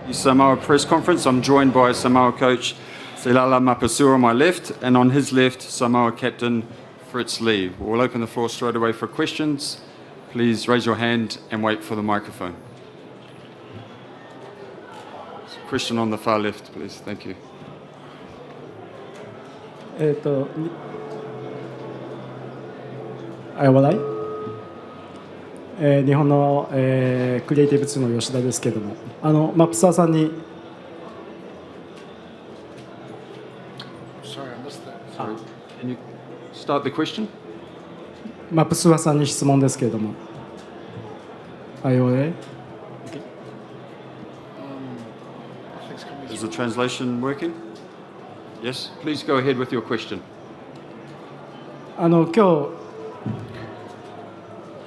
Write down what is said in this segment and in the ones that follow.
The Samoa press conference. I'm joined by Samoa coach Selala Mapasua on my left, and on his left, Samoa captain Fritz Lee. We'll open the floor straight away for questions. Please raise your hand and wait for the microphone. Question on the far left, please. Thank you. 話題、日本の、クリエイティブ2の吉田ですけれども、マップサーさんに Sorry, I missed that. Sorry. Can you start the question? マップスワさんに質問ですけれども、IOA? Is the translation working? Yes. Please go ahead with your question. 今日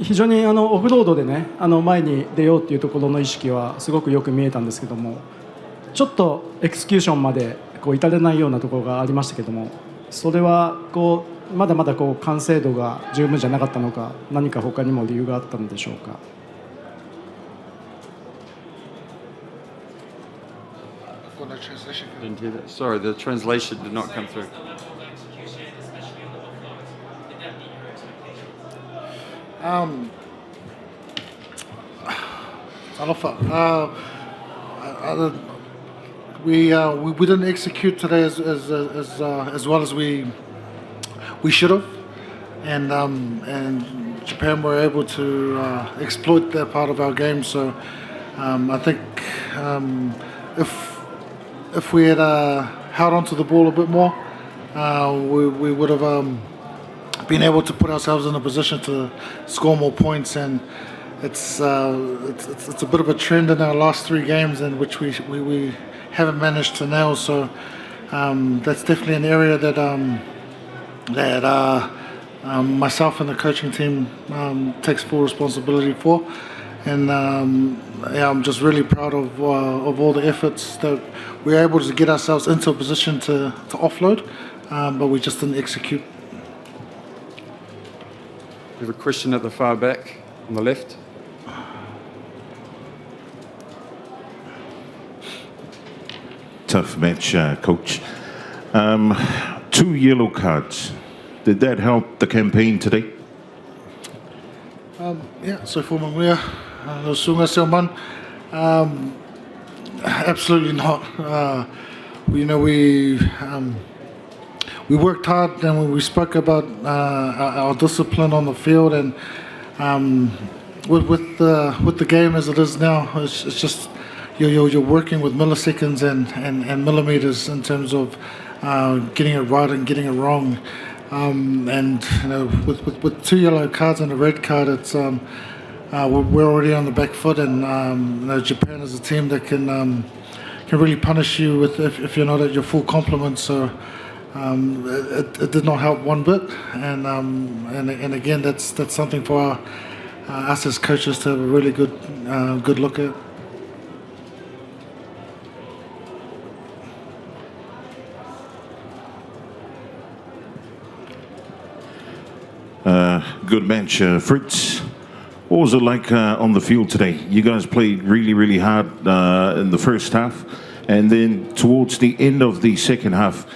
非常にオフロードでね、前に出ようっていうところの意識はすごくよく見えたんですけども、ちょっとエクスキューションまで至れないようなところがありましたけども、それはまだまだ完成度が十分じゃなかったのか、何か他にも理由があったのでしょうか。Didn't hear that. Sorry, the translation did not come through. We didn't execute today as well as we should have, and Japan were able to exploit that part of our game. So I think if we had held onto the ball a bit more, we would have been able to put ourselves in a position to score more points. And it's a bit of a trend in our last three games in which we haven't managed to nail. So that's definitely an area that myself and the coaching team takes full responsibility for. And I'm just really proud of all the efforts that we were able to get ourselves into a position to offload, but we just didn't execute. We have a question at the far back on the left. Tough match, coach. 2 yellow cards. Did that help the campaign today? So for Mamuia, Sunga Selman, absolutely not. We worked hard, and we spoke about our discipline on the field, and with the game as it is now, it's just you're working with milliseconds and millimeters in terms of getting it right and getting it wrong. And with 2 yellow cards and a red card, it's we're already on the back foot, and Japan is a team that can really punish you if you're not at your full complement. So it did not help one bit, and again, that's something for us as coaches to have a really good look at. Good match, Fritz. What was it like on the field today? You guys played really, really hard in the first half, and then towards the end of the second half,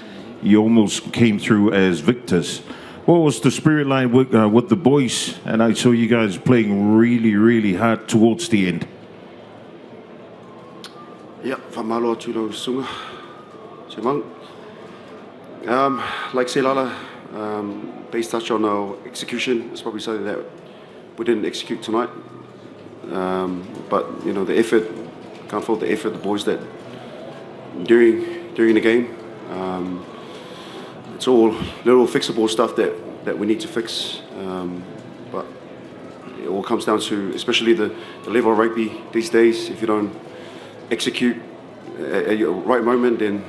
you almost came through as victors. What was the spirit like with the boys? And I saw you guys playing really, really hard towards the end. Yeah, Famalo Tulo Sunga. Like Selala, based touch on our execution, it's probably something that we didn't execute tonight. But the effort, can't fault the effort of the boys that during the game. It's all little fixable stuff that we need to fix. But it all comes down to, especially the level of rugby these days. If you don't execute at your right moment, then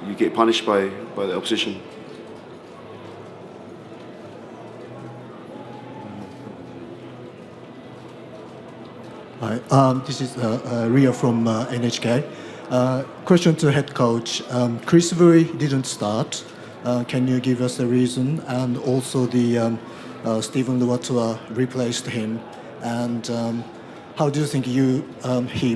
you get punished by the opposition. Hi, this is Ria from NHK. Question to head coach. Chris Vui didn't start. Can you give us the reason? And also the Stephen Luatua replaced him. And how do you think he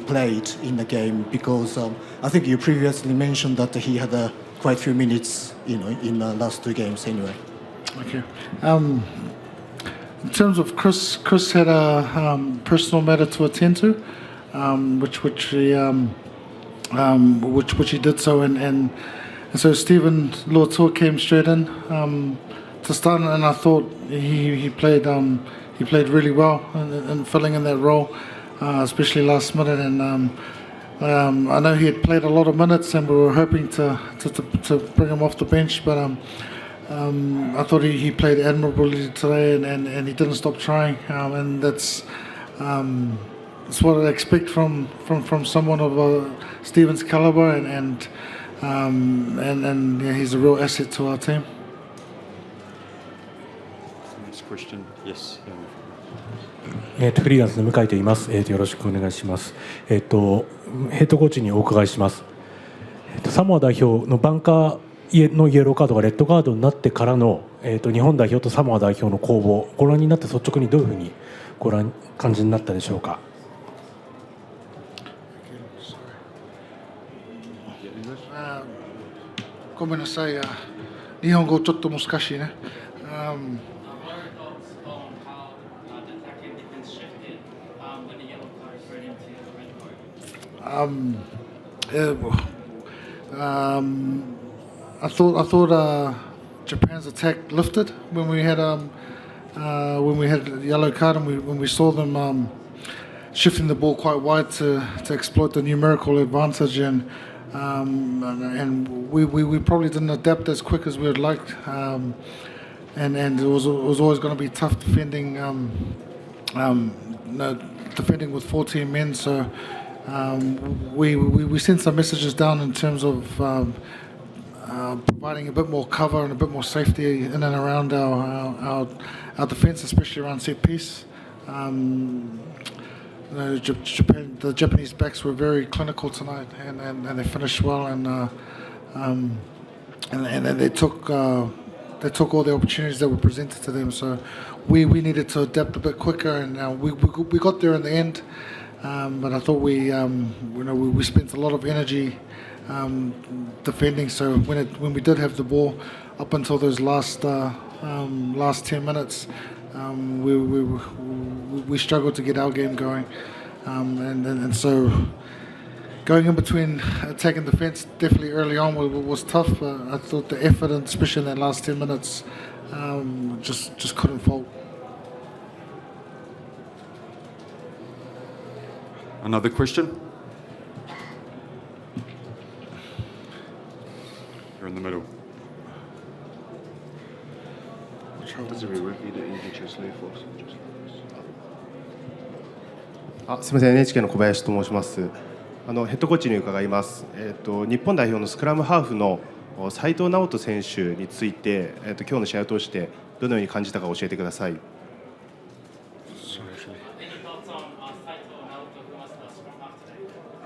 played in the game? Because I think you previously mentioned that he had quite few minutes, in the last two games anyway. Okay. In terms of Chris had a personal matter to attend to, which he did so, and so Stephen Loatua came straight in to start, and I thought he played really well in filling in that role, especially last minute. And I know he had played a lot of minutes, and we were hoping to bring him off the bench, but I thought he played admirably today, and he didn't stop trying, and that's what I expect from someone of Stephen's caliber, and yeah, he's a real asset to our team. Next question. Yes. フリーランスの向井と言います。よろしくお願いします。ヘッドコーチにお伺いします。サモア代表のバンカーのイエローカードがレッドカードになってからの、日本代表とサモア代表の攻防、ご覧になって率直にどういうふうに感じになったでしょうか。ごめんなさい。日本語ちょっと難しいね。I thought Japan's attack lifted when we had the yellow card, and when we saw them shifting the ball quite wide to exploit the numerical advantage, and we probably didn't adapt as quick as we would like, and it was always going to be tough defending defending with 14 men. So we sent some messages down in terms of providing a bit more cover and a bit more safety in and around our defence, especially around set piece. The Japanese backs were very clinical tonight, and they finished well, and they took all the opportunities that were presented to them. So we needed to adapt a bit quicker, and we got there in the end. But I thought we spent a lot of energy defending. So when we did have the ball, up until those last 10 minutes, we struggled to get our game going, and so going in between attack and defence definitely early on was tough. I thought the effort, and especially in that last 10 minutes, just couldn't fault. Another question? You're in the middle. Does it repeat the English slave force? すみません、NHK の小林と申します。ヘッドコーチに伺います。日本代表のスクラムハーフの斉藤直人選手について、今日の試合を通してどのように感じたか教えてください。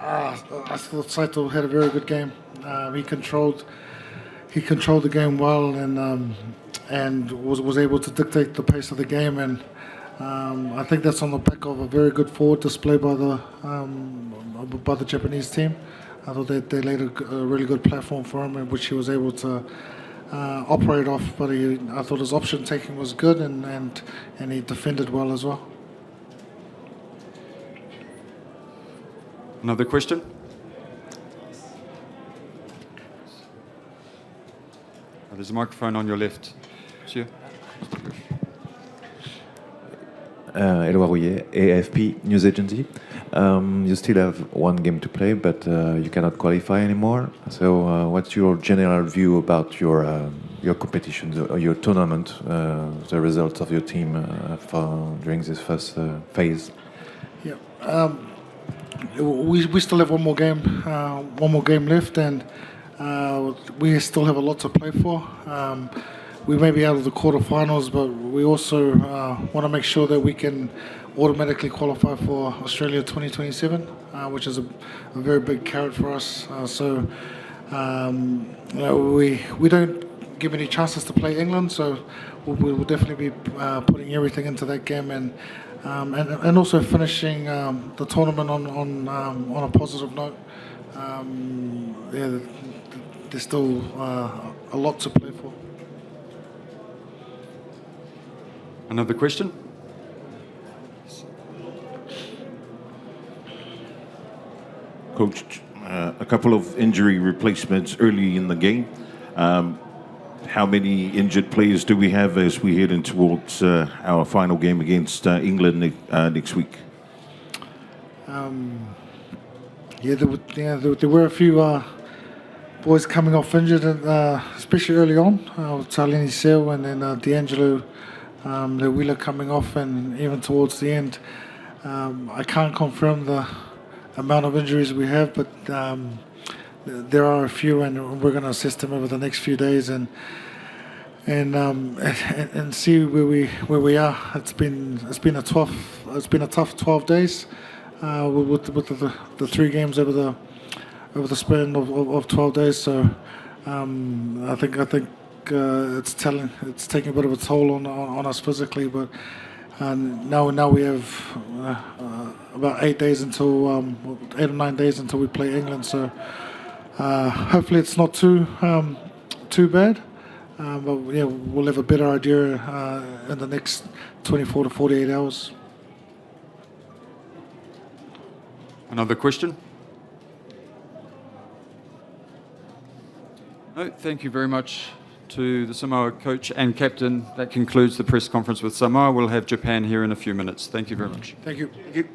I thought Saito had a very good game. He controlled the game well, and was able to dictate the pace of the game, and I think that's on the back of a very good forward display by the Japanese team. I thought they laid a really good platform for him, in which he was able to operate off. But I thought his option taking was good, and he defended well as well. Another question? There's a microphone on your left. Monsieur? Eloi Rouillet, AFP News Agency. You still have one game to play, but you cannot qualify anymore. So, what's your general view about your competition, or your tournament, the results of your team during this first phase? Yeah, we still have one more game left, and we still have a lot to play for. We may be out of the quarterfinals, but we also want to make sure that we can automatically qualify for Australia 2027, which is a very big carrot for us. So we don't give any chances to play England, so we'll definitely be putting everything into that game, and and also finishing the tournament on a positive note. Yeah, there's still a lot to play for. Another question? Coach, a couple of injury replacements early in the game. How many injured players do we have as we head in towards our final game against England next week? There were a few boys coming off injured, especially early on. Talini Seo and then D'Angelo Wheeler coming off, and even towards the end. I can't confirm the amount of injuries we have, but there are a few, and we're going to assess them over the next few days and see where we are. It's been a tough 12 days with the 3 games over the span of 12 days. So I think it's taking a bit of a toll on us physically, but now we have about 8 days until 8 or 9 days until we play England. So hopefully it's not too bad. But yeah, we'll have a better idea in the next 24 to 48 hours. Another question? No, thank you very much to the Samoa coach and captain. That concludes the press conference with Samoa. We'll have Japan here in a few minutes. Thank you very much. Thank you. Thank you.